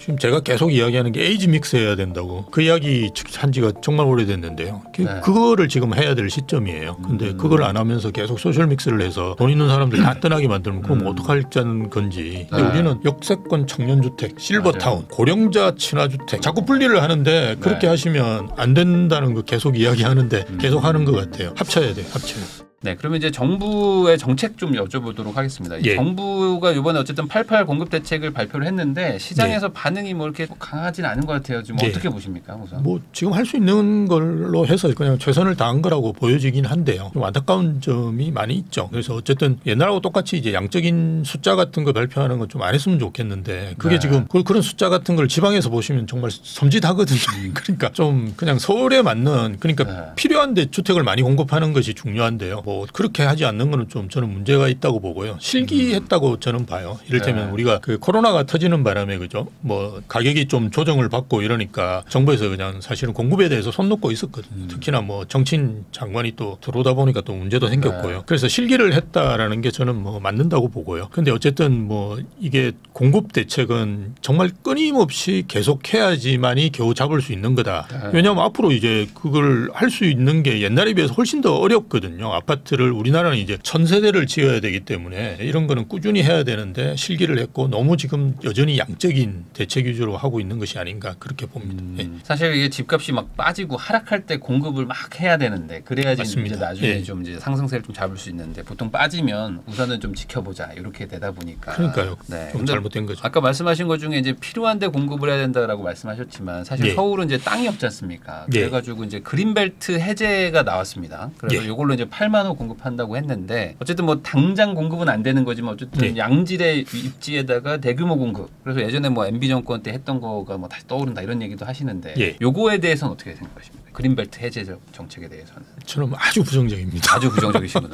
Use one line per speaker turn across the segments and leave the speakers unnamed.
지금 제가 계속 이야기하는 게 에이지 믹스 해야 된다고 그 이야기 한 지가 정말 오래됐는데요. 그거를 지금 해야 될 시점이에요. 근데 그걸 안 하면서 계속 소셜 믹스를 해서 돈 있는 사람들 다 떠나게 만들면 그럼 어떡하자는 건지. 근데 우리는 역세권 청년주택, 실버타운, 고령자 친화주택 자꾸 분리를 하는데 그렇게 하시면 안 된다는 거 계속 이야기하는데 계속 하는 것 같아요. 합쳐야 돼요. 합쳐야.
네, 그러면 이제 정부의 정책 좀 여쭤보도록 하겠습니다.
예.
정부가 이번에 어쨌든 88 공급 대책을 발표를 했는데 시장에서 반응이 뭐 이렇게 강하진 않은 것 같아요. 지금 어떻게 보십니까, 우선?
뭐 지금 할 수 있는 걸로 해서 그냥 최선을 다한 거라고 보여지긴 한데요. 좀 안타까운 점이 많이 있죠. 그래서 어쨌든 옛날하고 똑같이 이제 양적인 숫자 같은 거 발표하는 건 좀 안 했으면 좋겠는데 그게 지금 그런 숫자 같은 걸 지방에서 보시면 정말 섬찟하거든요. 그러니까 좀 그냥 서울에 맞는 그러니까 필요한데 주택을 많이 공급하는 것이 중요한데요. 뭐 그렇게 하지 않는 거는 좀 저는 문제가 있다고 보고요. 실기했다고 저는 봐요. 이를테면 우리가 그 코로나가 터지는 바람에 그죠? 뭐 가격이 좀 조정을 받고 이러니까 정부에서 그냥 사실은 공급에 대해서 손 놓고 있었거든요. 특히나 뭐 정치인 장관이 또 들어오다 보니까 또 문제도 생겼고요. 그래서 실기를 했다라는 게 저는 뭐 맞는다고 보고요. 근데 어쨌든 뭐 이게 공급 대책은 정말 끊임없이 계속해야지만이 겨우 잡을 수 있는 거다. 왜냐하면 앞으로 이제 그걸 할 수 있는 게 옛날에 비해서 훨씬 더 어렵거든요. 아파트를 우리나라는 이제 1000세대를 지어야 되기 때문에 이런 거는 꾸준히 해야 되는데 실기를 했고 너무 지금 여전히 양적인 대책 위주로 하고 있는 것이 아닌가 그렇게 봅니다.
사실 이게 집값이 막 빠지고 하락할 때 공급을 막 해야 되는데 그래야지 이제 나중에 좀 이제 상승세를 좀 잡을 수 있는데 보통 빠지면 우선은 좀 지켜보자 이렇게 되다 보니까
그러니까요. 좀 잘못된 거죠.
아까 말씀하신 것 중에 이제 필요한데 공급을 해야 된다라고 말씀하셨지만 사실 서울은 이제 땅이 없지 않습니까? 그래가지고 이제 그린벨트 해제가 나왔습니다. 그래서 이걸로 이제 8만 호 공급한다고 했는데 어쨌든 뭐 당장 공급은 안 되는 거지만 어쨌든 양질의 입지에다가 대규모 공급. 그래서 예전에 뭐 MB 정권 때 했던 거가 뭐 다시 떠오른다 이런 얘기도 하시는데 요거에 대해서는 어떻게 생각하십니까? 그린벨트 해제 정책에 대해서는 저는
아주 부정적입니다.
아주 부정적이시구나.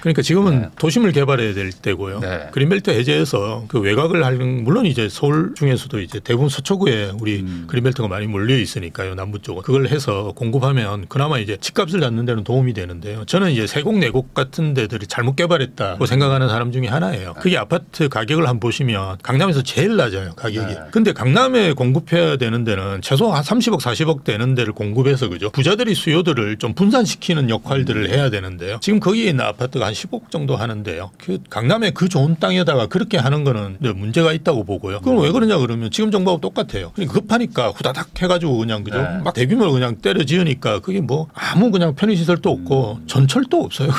그러니까 지금은 도심을 개발해야 될 때고요. 그린벨트 해제해서 그 외곽을 하는 물론 이제 서울 중에서도 이제 대부분 서초구에 우리 그린벨트가 많이 몰려 있으니까요. 남부 쪽은 그걸 해서 공급하면 그나마 이제 집값을 잡는 데는 도움이 되는데요. 저는 이제 세곡 내곡 같은 데들이 잘못 개발했다고 생각하는 사람 중에 하나예요. 그게 아파트 가격을 한번 보시면 강남에서 제일 낮아요. 가격이. 근데 강남에 공급해야 되는 데는 최소 한 30억 40억 되는 데를 공급해서 그죠. 부자들이 수요들을 좀 분산시키는 역할들을 해야 되는데요. 지금 거기에 있는 아파트가 한 10억 정도 하는데요. 그 강남의 그 좋은 땅에다가 그렇게 하는 거는 문제가 있다고 보고요. 그건 왜 그러냐 그러면 지금 정부하고 똑같아요. 그러니까 급하니까 후다닥 해가지고 그냥 그죠. 막 대규모로 그냥 때려 지으니까 그게 뭐 아무 그냥 편의시설도 없고 전철도 없어요.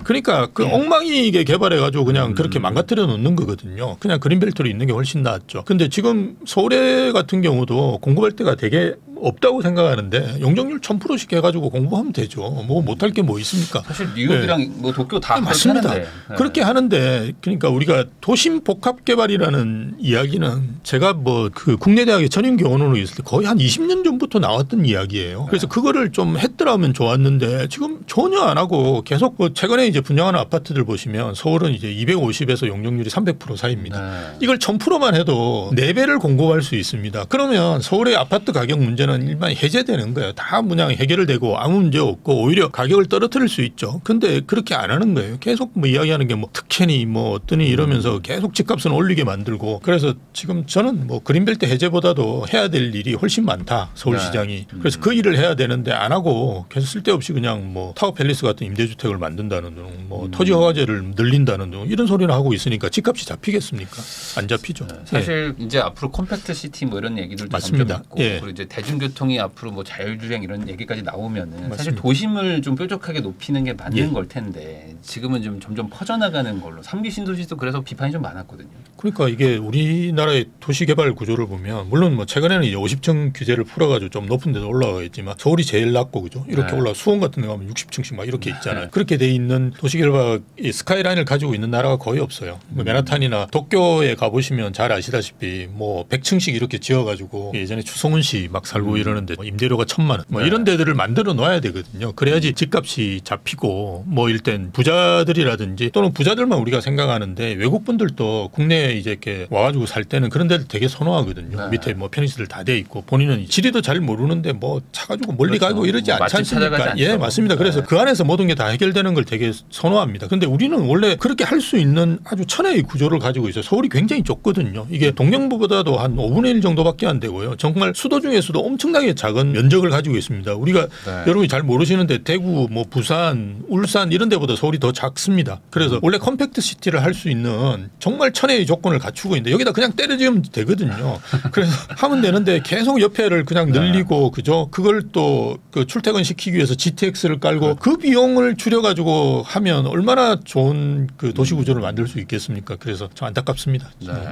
그러니까 그 엉망이게 개발해가지고 그냥 그렇게 망가뜨려 놓는 거거든요. 그냥 그린벨트로 있는 게 훨씬 낫죠. 근데 지금 서울에 같은 경우도 공급할 때가 되게 없다고 생각하는데 용적률 1000%씩 해가지고 공부하면 되죠. 뭐 못할 게 뭐 있습니까?
사실 뉴욕이랑 뭐 도쿄 다
맞습니다.
하는데.
그렇게 하는데 그러니까 우리가 도심 복합 개발이라는 이야기는 제가 뭐 그 국내 대학에 전임 교원으로 있을 때 거의 한 20년 전부터 나왔던 이야기예요. 그래서 그거를 좀 했더라면 좋았는데 지금 전혀 안 하고 계속 뭐 최근에 이제 분양하는 아파트들 보시면 서울은 이제 250에서 용적률이 300% 사이입니다. 이걸 1000%만 해도 4배를 공급할 수 있습니다. 그러면 서울의 아파트 가격 문제는 일반 해제되는 거예요. 다 그냥 해결되고 아무 문제 없고 오히려 가격을 떨어뜨릴 수 있죠. 근데 그렇게 안 하는 거예요. 계속 뭐 이야기하는 게 뭐 특혜니 뭐 어떠니 이러면서 계속 집값은 올리게 만들고 그래서 지금 저는 뭐 그린벨트 해제보다도 해야 될 일이 훨씬 많다. 서울시장이. 그래서 그 일을 해야 되는데 안 하고 계속 쓸데없이 그냥 뭐 타워팰리스 같은 임대주택을 만든다는 등 뭐 토지 허가제를 늘린다는 등 이런 소리를 하고 있으니까 집값이 잡히겠습니까? 안 잡히죠.
사실 이제 앞으로 컴팩트 시티 뭐 이런 얘기들도
맞습니다.
점점 있고 그리고 이제 대중교통이 앞으로 뭐 자율주행 이런 얘기까지 나오면은 사실 도심을 좀 뾰족하게 높이는 게 맞는 걸 텐데 지금은 좀 점점 퍼져나가는 걸로 3기 신도시도 그래서 비판이 좀 많았거든요.
그러니까 이게 우리나라의 도시개발 구조를 보면 물론 뭐 최근에는 이제 50층 규제를 풀어가지고 좀 높은 데도 올라가겠지만 서울이 제일 낮고 그죠. 이렇게 올라 수원 같은 데 가면 60층씩 막 이렇게 있잖아요. 그렇게 돼 있는 도시개발 스카이라인을 가지고 있는 나라가 거의 없어요. 뭐 맨하탄이나 도쿄에 가보시면 잘 아시다시피 뭐 100층씩 이렇게 지어가지고 예전에 추성훈 씨 막 살고 살고 이러는데 뭐 임대료가 1,000만 원 뭐 이런 데들을 만들어 놔야 되거든요. 그래야지 집값이 잡히고 뭐 일단 부자들이라든지 또는 부자들만 우리가 생각하는데 외국 분들도 국내에 이제 이렇게 와가지고 살 때는 그런 데를 되게 선호하거든요. 밑에 뭐 편의시설 다 돼 있고 본인은 지리도 잘 모르는데 뭐 차 가지고 멀리 가고 이러지 않지 않습니까? 예, 맞습니다. 그래서 그 안에서 모든 게 다 해결되는 걸 되게 선호합니다. 근데 우리는 원래 그렇게 할 수 있는 아주 천혜의 구조를 가지고 있어요. 서울이 굉장히 좁거든요. 이게 동경보다도 한 5분의 1 정도밖에 안 되고요. 정말 수도 중에서도 엄청나게 작은 면적을 가지고 있습니다. 우리가 여러분이 잘 모르시는데 대구, 뭐 부산, 울산 이런 데보다 서울이 더 작습니다. 그래서 원래 컴팩트 시티를 할 수 있는 정말 천혜의 조건을 갖추고 있는데 여기다 그냥 때려지으면 되거든요. 그래서 하면 되는데 계속 옆에를 그냥 늘리고 그죠? 그걸 또 그 출퇴근 시키기 위해서 GTX를 깔고 그 비용을 줄여가지고 하면 얼마나 좋은 그 도시 구조를 만들 수 있겠습니까? 그래서 좀 안타깝습니다.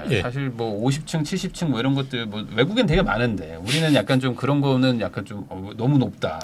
예. 사실 뭐 50층, 70층 뭐 이런 것들 뭐 외국엔 되게 많은데 우리는 약간 좀 그런 거는 약간 좀 너무 높다.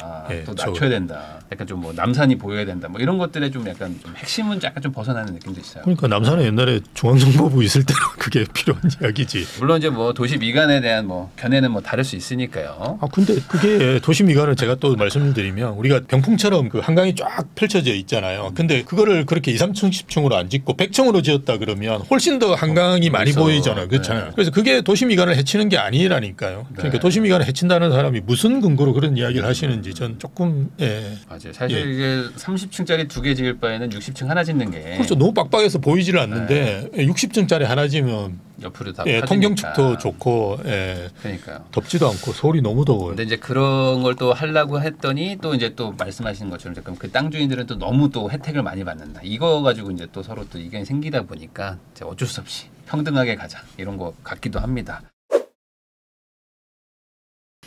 또 낮춰야 된다. 약간 좀 뭐 남산이 보여야 된다. 뭐 이런 것들에 좀 약간 좀 핵심은 약간 좀 벗어나는 느낌도 있어요.
그러니까 남산에 옛날에 중앙정보부 있을 때는 그게 필요한 이야기지.
물론 이제 뭐 도시 미관에 대한 뭐 견해는 뭐 다를 수 있으니까요.
근데 그게 도시 미관을 제가 또 말씀을 드리면 우리가 병풍처럼 그 한강이 쫙 펼쳐져 있잖아요. 근데 그거를 그렇게 2, 3층, 10층으로 안 짓고 100층으로 지었다 그러면 훨씬 더 한강이 많이 보이잖아요. 그렇잖아요. 네. 그래서 그게 도시 미관을 해치는 게 아니라니까요. 그러니까 도시 미관을 해친다는 사람이 무슨 근거로 그런 이야기를 하시는지 전 조금
맞아요. 사실 이게 30층짜리 2개 지을 바에는 60층 하나 짓는 게
그렇죠. 너무 빡빡해서 보이지를 않는데 60층짜리 하나 지으면
옆으로 다
통경축도 좋고
그러니까요.
덥지도 않고 서울이 너무 더워요.
근데 이제 그런 걸 또 하려고 했더니 또 이제 또 말씀하시는 것처럼 그 땅 주인들은 또 너무 또 혜택을 많이 받는다. 이거 가지고 이제 또 서로 또 이견이 생기다 보니까 이제 어쩔 수 없이 평등하게 가자 이런 거 같기도 합니다.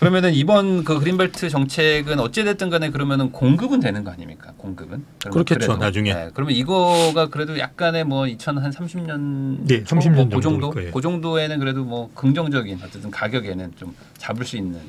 그러면은 이번 그 그린벨트 정책은 어찌됐든 간에 그러면은 공급은 되는 거 아닙니까? 공급은?
그렇겠죠.
그래도,
나중에.
그러면 이거가 그래도 약간의 뭐 2030년
네, 30년
그 정도? 그 정도에는 그래도 뭐 긍정적인 어쨌든 가격에는 좀 잡을 수 있는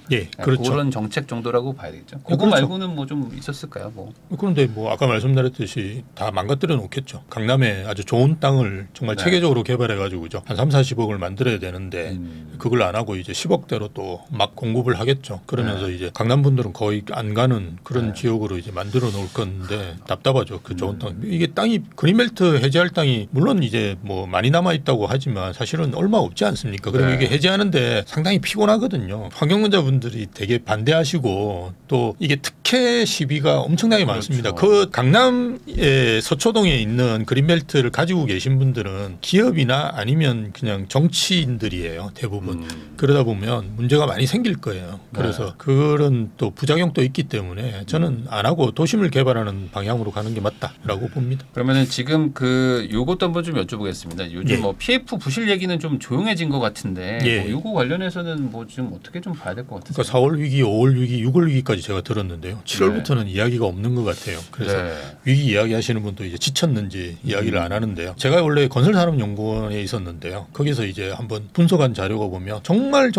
그렇죠.
그런 정책 정도라고 봐야 되겠죠. 그거
그렇죠.
말고는 뭐 좀 있었을까요? 뭐.
그런데 뭐 아까 말씀드렸듯이 다 망가뜨려 놓겠죠. 강남에 아주 좋은 땅을 정말 체계적으로 개발해 가지고 한 3, 40억을 만들어야 되는데 그걸 안 하고 이제 10억대로 또 막 공급을 하겠죠. 그러면서 이제 강남 분들은 거의 안 가는 그런 지역으로 이제 만들어 놓을 건데 답답하죠. 그 좋은 땅. 이게 땅이 그린벨트 해제할 땅이 물론 이제 뭐 많이 남아 있다고 하지만 사실은 얼마 없지 않습니까? 그리고 이게 해제하는데 상당히 피곤하거든요. 환경론자분들이 되게 반대하시고 또 이게 특혜 시비가 엄청나게 많습니다. 그 강남의 서초동에 있는 그린벨트를 가지고 계신 분들은 기업이나 아니면 그냥 정치인들이에요. 대부분. 그러다 보면 문제가 많이 생길 거예요. 그래서 그런 또 부작용도 있기 때문에 저는 안 하고 도심을 개발하는 방향으로 가는 게 맞다라고 봅니다.
그러면은 지금 그 요것도 한번 좀 여쭤보겠습니다. 요즘 뭐 PF 부실 얘기는 좀 조용해진 것 같은데 뭐 요거 관련해서는 뭐 지금 어떻게 좀 봐야 될 것 같아요.
그러니까 4월 위기, 5월 위기, 6월 위기까지 제가 들었는데요. 7월부터는 이야기가 없는 것 같아요. 그래서 위기 이야기하시는 분도 이제 지쳤는지 이야기를 안 하는데요. 제가 원래 건설산업연구원에 있었는데요. 거기서 이제 한번 분석한 자료가 보면 정말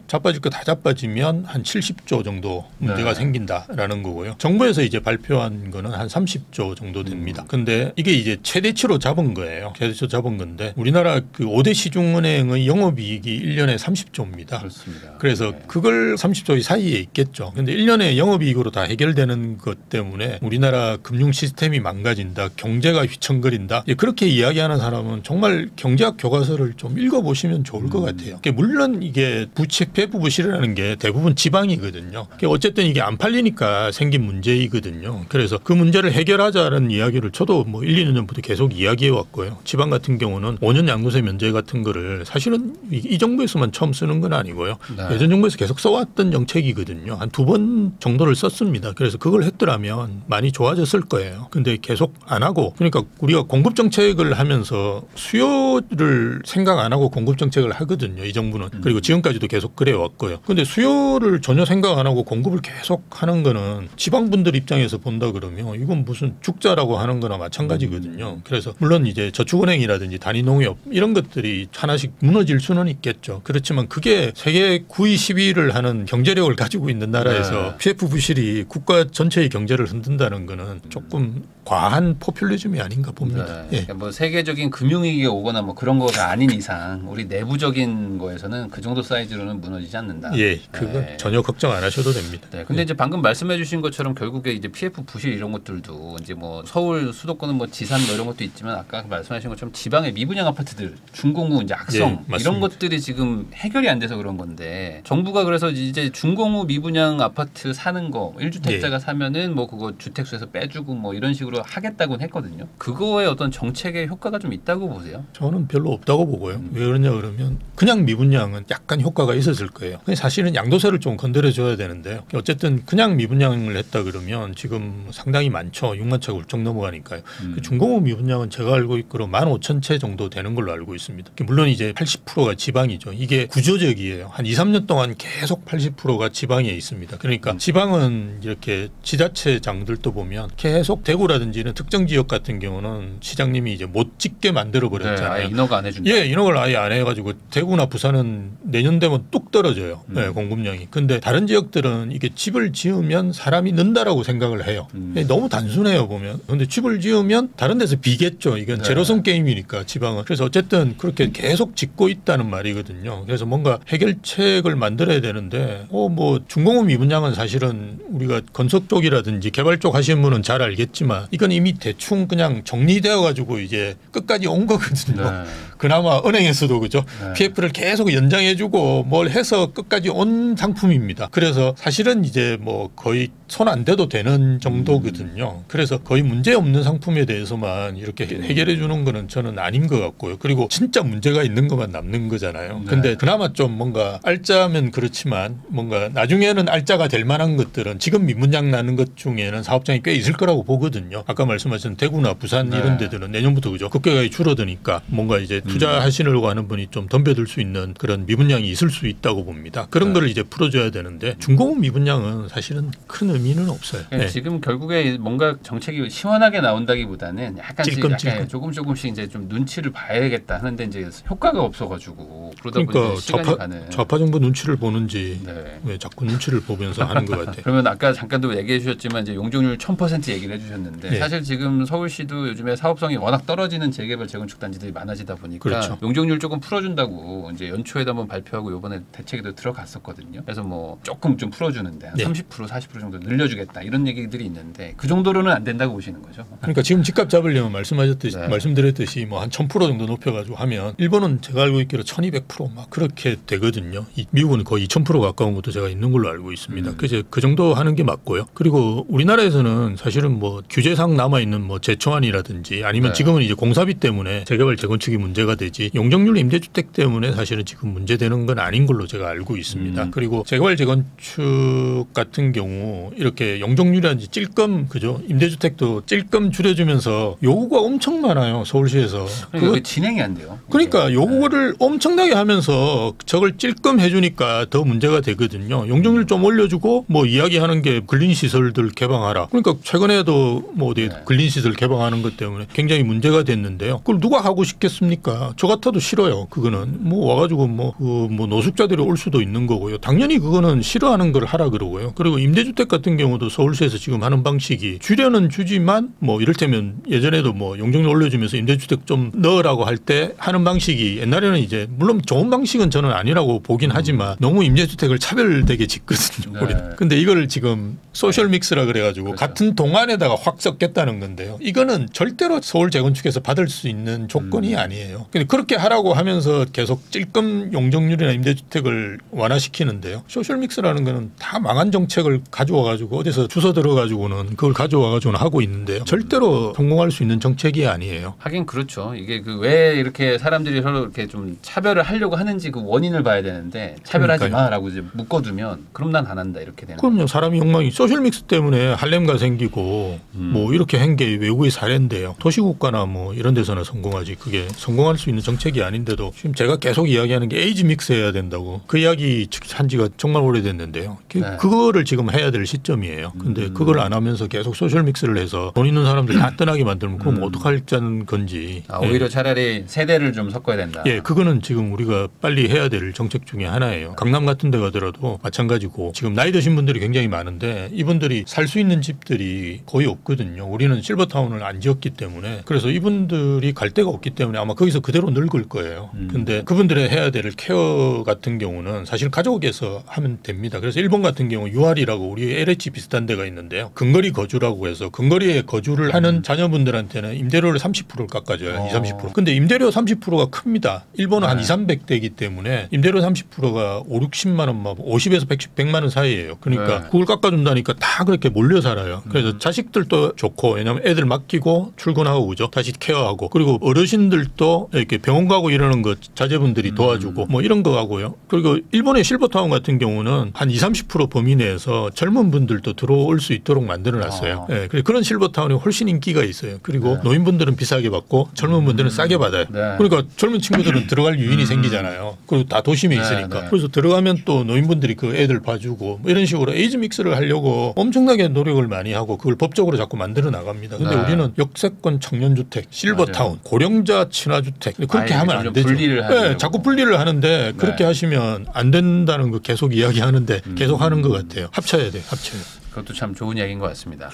자빠질 거 다 자빠지면 한 70조 정도 문제가 생긴다라는 거고요. 정부에서 이제 발표한 거는 한 30조 정도 됩니다. 근데 이게 이제 최대치로 잡은 거예요. 최대치로 잡은 건데 우리나라 그 5대 시중은행의 영업이익이 1년에 30조입니다.
그렇습니다.
그래서 그걸 30조 사이에 있겠죠. 근데 1년에 영업이익으로 다 해결되는 것 때문에 우리나라 금융 시스템이 망가진다. 경제가 휘청거린다. 그렇게 이야기하는 사람은 정말 경제학 교과서를 좀 읽어보시면 좋을 것 같아요. 물론 이게 PF 부실이라는 게 대부분 지방이거든요. 어쨌든 이게 안 팔리니까 생긴 문제이거든요. 그래서 그 문제를 해결하자는 이야기를 저도 뭐 1, 2년 전부터 계속 이야기해 왔고요. 지방 같은 경우는 5년 양도세 면제 같은 거를 사실은 이 정부에서만 처음 쓰는 건 아니고요. 예전 정부에서 계속 써왔던 정책이거든요. 한 2번 정도를 썼습니다. 그래서 그걸 했더라면 많이 좋아졌을 거예요. 근데 계속 안 하고 그러니까 우리가 공급 정책을 하면서 수요를 생각 안 하고 공급 정책을 하거든요. 이 정부는. 그리고 지금까지도 계속 그래 왔고요. 근데 수요를 전혀 생각 안 하고 공급을 계속 하는 거는 지방분들 입장에서 본다 그러면 이건 무슨 죽자라고 하는 거나 마찬가지거든요. 그래서 물론 이제 저축은행이라든지 단위농협 이런 것들이 하나씩 무너질 수는 있겠죠. 그렇지만 그게 세계 9위, 10위를 하는 경제력을 가지고 있는 나라에서 PF 부실이 국가 전체의 경제를 흔든다는 거는 조금 과한 포퓰리즘이 아닌가 봅니다.
그러니까 뭐 세계적인 금융위기가 오거나 뭐 그런 거가 아닌 이상 우리 내부적인 거에서는 그 정도 사이즈로는 무너지지 않는다.
그건 전혀 걱정 안 하셔도 됩니다.
네. 근데 이제 방금 말씀해주신 것처럼 결국에 이제 PF 부실 이런 것들도 이제 뭐 서울 수도권은 뭐 지산 뭐 이런 것도 있지만 아까 말씀하신 것처럼 지방의 미분양 아파트들, 중공후 이제 악성 이런 것들이 지금 해결이 안 돼서 그런 건데 정부가 그래서 이제 중공후 미분양 아파트 사는 거 1주택자가 사면은 뭐 그거 주택수에서 빼주고 뭐 이런 식으로 하겠다고는 했거든요. 그거에 어떤 정책의 효과가 좀 있다고 보세요?
저는 별로 없다고 보고요. 왜 그러냐 그러면 그냥 미분양은 약간 효과가 있었을 거예요. 사실은 양도세를 좀 건드려줘야 되는데요. 어쨌든 그냥 미분양을 했다 그러면 지금 상당히 많죠. 6만 채가 훌쩍 넘어가니까요. 그 중공후 미분양은 제가 알고 있기로 15,000채 정도 되는 걸로 알고 있습니다. 물론 이제 80%가 지방이죠. 이게 구조적이에요. 한 2, 3년 동안 계속 80%가 지방에 있습니다. 그러니까 지방은 이렇게 지자체장들도 보면 계속 대구라든지 이런 특정 지역 같은 경우는 시장님이 이제 못 짓게 만들어 버렸잖아요.
아예 인허가 안 해준다.
예, 인허가를 아예 안 해가지고 대구나 부산은 내년 되면 뚝 떨어져요. 네, 공급량이. 근데 다른 지역들은 이게 집을 지으면 사람이 는다라고 생각을 해요. 너무 단순해요 보면. 근데 집을 지으면 다른 데서 비겠죠. 이건 제로섬 게임이니까 지방은. 그래서 어쨌든 그렇게 계속 짓고 있다는 말이거든요. 그래서 뭔가 해결책을 만들어야 되는데 뭐 중공업 미분양은 사실은 우리가 건설 쪽이라든지 개발 쪽 하시는 분은 잘 알겠지만 이건 이미 대충 그냥 정리되어 가지고 이제 끝까지 온 거거든요. 네. 그나마 은행에서도 그죠. 네. PF를 계속 연장해주고 뭘 해서 끝까지 온 상품입니다. 그래서 사실은 이제 뭐 거의 손 안 대도 되는 정도거든요. 그래서 거의 문제 없는 상품에 대해서만 이렇게 해결해 주는 거는 저는 아닌 것 같고요. 그리고 진짜 문제가 있는 것만 남는 거잖아요. 근데 그나마 좀 뭔가 알짜면 그렇지만 뭔가 나중에는 알짜가 될 만한 것들은 지금 미분양 나는 것 중에는 사업장이 꽤 있을 거라고 보거든요. 아까 말씀하신 대구나 부산 이런 데들은 내년부터 그죠. 급격하게 줄어드니까 뭔가 이제 투자하시려고 하는 분이 좀 덤벼들 수 있는 그런 미분양이 있을 수 있다고 봅니다. 그런 거를 이제 풀어줘야 되는데 중공업 미분양은 사실은 큰 의미는 없어요.
네. 지금 결국에 뭔가 정책이 시원하게 나온다기보다는 약간씩 약간 조금씩 이제 좀 눈치를 봐야겠다 하는데 이제 효과가 없어가지고 그러다 보니까 시간이 가는.
좌파 정부 눈치를 보는지 왜 자꾸 눈치를 보면서 하는 것 같아요.
그러면 아까 잠깐도 얘기해 주셨지만 이제 용적률 1000% 얘기를 해주셨는데 사실 지금 서울시도 요즘에 사업성이 워낙 떨어지는 재개발 재건축 단지들이 많아지다 보니까 그렇죠. 용적률 조금 풀어준다고 이제 연초에도 한번 발표하고 이번에 대책에도 들어갔었거든요. 그래서 뭐 조금 좀 풀어주는데 한 30% 40% 정도 늘려주겠다 이런 얘기들이 있는데 그 정도로는 안 된다고 보시는 거죠.
그러니까 지금 집값 잡으려면 말씀드렸듯이 뭐 한 1000% 정도 높여가지고 하면 일본은 제가 알고 있기로 1200% 막 그렇게 되거든요. 미국은 거의 2000% 가까운 것도 제가 있는 걸로 알고 있습니다. 그래서 그 정도 하는 게 맞고요. 그리고 우리나라에서는 사실은 뭐 규제상 남아 있는 뭐 재초안이라든지 아니면 지금은 이제 공사비 때문에 재개발 재건축이 문제가 되지 용적률 임대주택 때문에 사실은 지금 문제되는 건 아닌 걸로 제가 알고 있습니다. 그리고 재개발 재건축 같은 경우 이렇게 용적률이라든지 찔끔 그죠 임대주택도 찔끔 줄여주면서 요구가 엄청 많아요 서울시에서.
그게 진행이 안 돼요.
그러니까 요구를 엄청나게 하면서 저걸 찔끔 해주니까 더 문제가 되거든요. 용적률 좀 올려주고 뭐 이야기하는 게 근린시설들 개방하라. 그러니까 최근에도 뭐 어디 근린시설 개방하는 것 때문에 굉장히 문제가 됐는데요. 그걸 누가 하고 싶겠습니까? 저 같아도 싫어요. 그거는 뭐 와가지고 뭐 노숙자들이 올 수도 있는 거고요. 당연히 그거는 싫어하는 걸 하라 그러고요. 그리고 임대주택 같은 경우도 서울시에서 지금 하는 방식이 주려는 주지만 뭐 이를테면 예전에도 뭐 용적률 올려주면서 임대주택 좀 넣으라고 할 때 하는 방식이 옛날에는 이제 물론 좋은 방식은 저는 아니라고 보긴 하지만 너무 임대주택을 차별되게 짓거든요. 근데 이거를 지금 소셜 믹스라 그래가지고 같은 동안에다가 확 섞겠다는 건데요. 이거는 절대로 서울 재건축에서 받을 수 있는 조건이 아니에요. 근데 그렇게 하라고 하면서 계속 찔끔 용적률이나 임대주택을 완화시키는데요. 소셜 믹스라는 거는 다 망한 정책을 가져와가지고 어디서 주워 들어가지고는 그걸 가져와가지고는 하고 있는데요. 절대로 성공할 수 있는 정책이 아니에요.
하긴 그렇죠. 이게 그 왜 이렇게 사람들이 서로 이렇게 좀 차별을 하려고 하는지 그 원인을 봐야 되는데 차별하지 마라고 이제 묶어두면 그럼 난 안 한다 이렇게 되는.
그럼요. 사람이 욕망이 소셜 믹스 때문에 할렘가 생기고 뭐 이렇게 한 게 외국의 사례인데요. 도시국가나 뭐 이런 데서나 성공하지 그게 성공할 수 있는 정책이 아닌데도 지금 제가 계속 이야기하는 게 에이지 믹스 해야 된다고 그 이야기 한 지가 정말 오래됐는데요. 그거를 지금 해야 될 시점 시점이에요. 근데 그걸 안 하면서 계속 소셜 믹스를 해서 돈 있는 사람들 다 떠나게 만들면 그럼 어떡하자는 건지.
오히려 차라리 세대를 좀 섞어야 된다.
예, 그거는 지금 우리가 빨리 해야 될 정책 중에 하나예요. 강남 같은 데 가더라도 마찬가지고 지금 나이 드신 분들이 굉장히 많은데 이분들이 살 수 있는 집들이 거의 없거든요. 우리는 실버타운을 안 지었기 때문에. 그래서 이분들이 갈 데가 없기 때문에 아마 거기서 그대로 늙을 거예요. 근데 그분들의 해야 될 케어 같은 경우는 사실 가족에서 하면 됩니다. 그래서 일본 같은 경우 UR이라고 우리 LH 비슷한 데가 있는데요. 근거리 거주라고 해서 근거리에 거주를 하는 자녀분들한테는 임대료를 30%를 깎아줘요. 20-30%. 근데 임대료 30%가 큽니다. 일본은 한 200-300대이기 때문에 임대료 30%가 5-60만 원, 50에서 100만 원 사이예요. 그러니까 그걸 깎아준다니까 다 그렇게 몰려 살아요. 그래서 자식들도 좋고 왜냐하면 애들 맡기고 출근하고 그죠. 다시 케어하고 그리고 어르신들도 이렇게 병원 가고 이러는 거 자제분들이 도와주고 뭐 이런 거 하고요. 그리고 일본의 실버타운 같은 경우는 한 20-30% 범위 내에서 젊은 분들도 들어올 수 있도록 만들어놨어요. 네, 그런 실버타운이 훨씬 인기가 있어요. 그리고 노인분들은 비싸게 받고 젊은 분들은 싸게 받아요. 그러니까 젊은 친구들은 들어갈 유인이 생기잖아요. 그리고 다 도심에 있으니까. 그래서 들어가면 또 노인분들이 그 애들 봐주고 뭐 이런 식으로 에이즈 믹스를 하려고 엄청나게 노력을 많이 하고 그걸 법적으로 자꾸 만들어 나갑니다. 근데 우리는 역세권 청년주택, 실버타운, 고령자 친화주택 그렇게 하면 안 되죠. 네, 자꾸 분리를 하는데 그렇게 하시면 안 된다는 거 계속 이야기하는데 계속 하는 것 같아요. 합쳐야 돼요. 합쳐요.
그것도 참 좋은 이야기인 것 같습니다.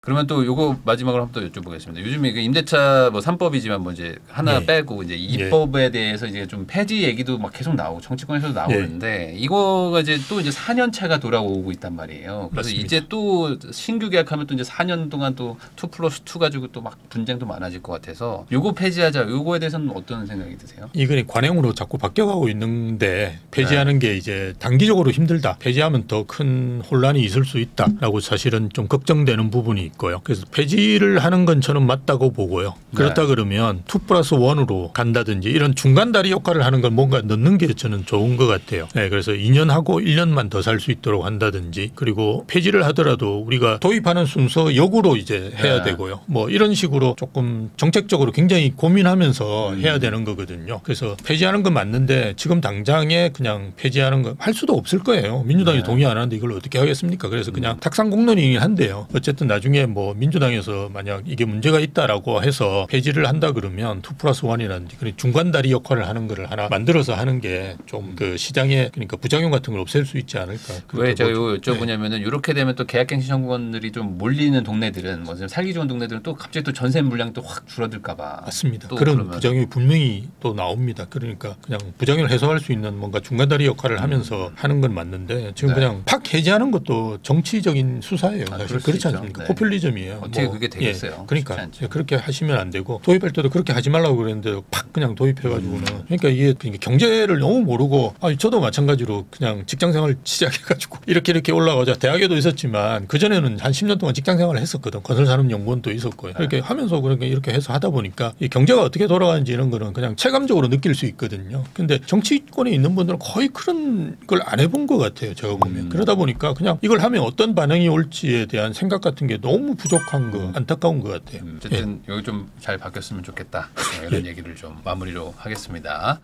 그러면 또 요거 마지막으로 한번 또 여쭤보겠습니다. 요즘에 그 임대차 뭐 3법이지만 뭐 이제 하나 빼고 이제 2법에 대해서 이제 좀 폐지 얘기도 막 계속 나오고 정치권에서도 나오는데 이거가 이제 또 이제 4년 차가 돌아오고 있단 말이에요. 그래서
맞습니다.
이제 또 신규 계약하면 또 이제 4년 동안 또 2+2 가지고 또 막 분쟁도 많아질 것 같아서 요거 폐지하자. 요거에 대해서는 어떤 생각이 드세요?
이건 관행으로 자꾸 바뀌어가고 있는데 폐지하는 게 이제 단기적으로 힘들다. 폐지하면 더 큰 혼란이 있을 수 있다라고 사실은 좀 걱정되는 부분이 있고요. 그래서 폐지를 하는 건 저는 맞다고 보고요. 그렇다 그러면 2+1으로 간다든지 이런 중간다리 역할을 하는 건 뭔가 넣는 게 저는 좋은 것 같아요. 네, 그래서 2년 하고 1년만 더 살 수 있도록 한다든지 그리고 폐지를 하더라도 우리가 도입하는 순서 역으로 이제 해야 되고요. 뭐 이런 식으로 조금 정책적으로 굉장히 고민하면서 해야 되는 거거든요. 그래서 폐지하는 건 맞는데 지금 당장에 그냥 폐지하는 거 할 수도 없을 거예요. 민주당이 동의 안 하는데 이걸 어떻게 하겠습니까? 그래서 그냥 탁상공론이긴 한데요. 어쨌든 나중에 뭐 민주당에서 만약 이게 문제가 있다라고 해서 폐지를 한다 그러면 2+1이라든지 그런 중간다리 역할을 하는 거를 하나 만들어서 하는 게 좀 그 시장에 그러니까 부작용 같은 걸 없앨 수 있지 않을까.
왜 제가 여쭤보냐면은 이렇게 되면 또 계약갱신 청구권들이 좀 몰리는 동네들은 뭐 살기 좋은 동네들은 또 갑자기 또 전세 물량이 또 확 줄어들까-봐.
맞습니다. 그런 부작용이 분명히 또 나옵니다. 그러니까 그냥 부작용을 해소할 수 있는 뭔가 중간다리 역할을 하면서 하는 건 맞는데 지금 그냥 팍 해제하는 것도 정치적인 수사예요. 사실 그렇지 않습니까? 포퓰리즘이에요.
어떻게 그게 되겠어요?
그러니까 그렇게 하시면 안 되고 도입할 때도 그렇게 하지 말라고 그랬는데 팍 그냥 도입해가지고는 그러니까 이게 경제를 너무 모르고 저도 마찬가지로 그냥 직장생활 시작해가지고 이렇게 올라가자 대학에도 있었지만 그 전에는 한 10년 동안 직장생활을 했었거든. 건설산업연구원도 있었고요. 이렇게 하면서 그러니까 이렇게 해서 하다 보니까 이 경제가 어떻게 돌아가는지 이런 거는 그냥 체감적으로 느낄 수 있거든요. 근데 정치권에 있는 분들은 거의 그런 걸 안 해본 것 같아요. 제가 보면 그러다 보니까 그냥 이걸 하면 어떤 반응이 올지에 대한 생각 같은 게 너무 부족한 거 안타까운 것 같아요.
어쨌든 여기 좀 잘 바뀌었으면 좋겠다. 이런 얘기를 좀 마무리로 하겠습니다.